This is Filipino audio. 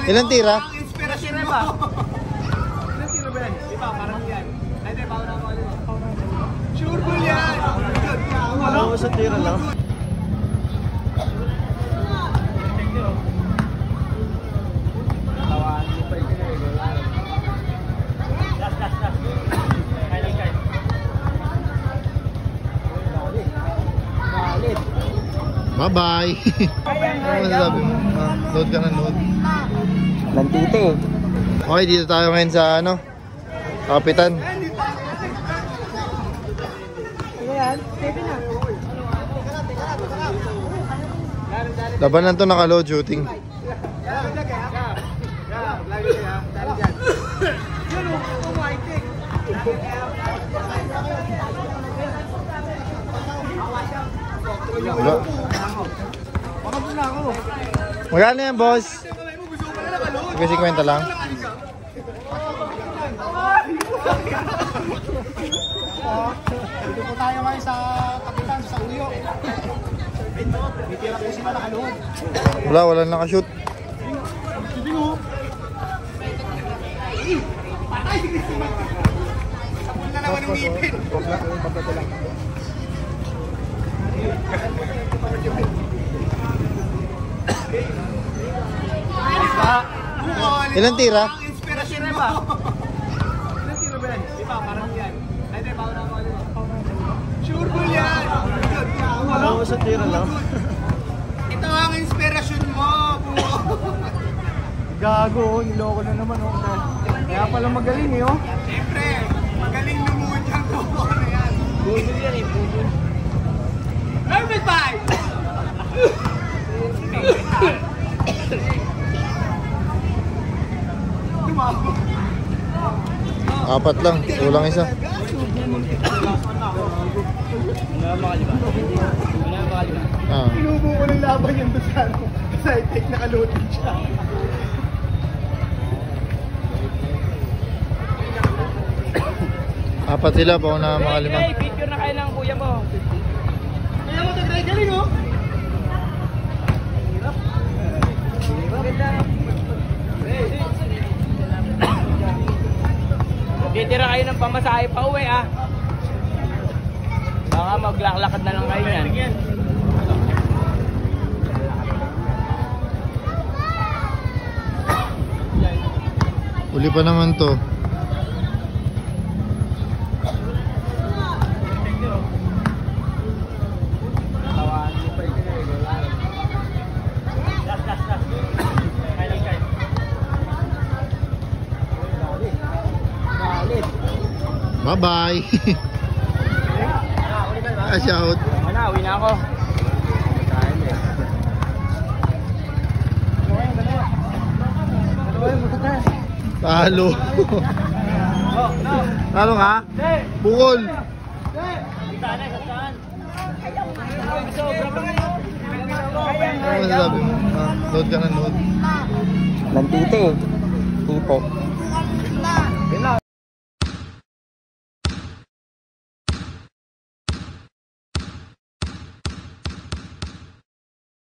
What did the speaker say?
Ilan tira? Inspirasyon ba? Ilan tira ba yan? Iba, parang yan. Hindi, pauna ko ulit. Sure ball yan! Wala ko sa tira lang. Bye-bye. Ano masasabi mo? Load ka na load. Lantite eh. Okay, dito tayo ngayon sa ano? Kapitan. Labanan to naka-load shooting. Wala. Magkano yan, boss? 50 lang. Dito po tayo ngayon sa Kapitan, sa Uyo. May tira po sila nakaluhod. Wala nakashoot. Hindi mo. Sapul na naman umipin. Ilan tira? Inspirasyon ba? Ilan tira ba yan? Iba, parang yan. Hindi, pauna ko ulit. Sure ball yan! Wala ko sa tira lang. Ito ang inspirasyon mo, buo. Gago, niloko na naman. Kaya pala magaling eh. Siyempre, magaling lumuhod yan po. Ano yan? Budol yan eh, budol. Perfect five! Apat lang, kulang isa. Inubo ko ng laban yung doon sa ano. Sa take nakalutin siya. Apat sila pa na makalima. Hey, picture na kayo ng kuya mo. Kaya mo tatry galing oh. Titira kayo ng pamasahe pa uwi ah. Baka maglaklakad na lang kayo yan. Uli pa naman to. Bye-bye. Shout. Uwi na ako. Talo. Talo nga? Bukol. Ano masasabi mo? Load ka na load. Lantite eh. Tipo.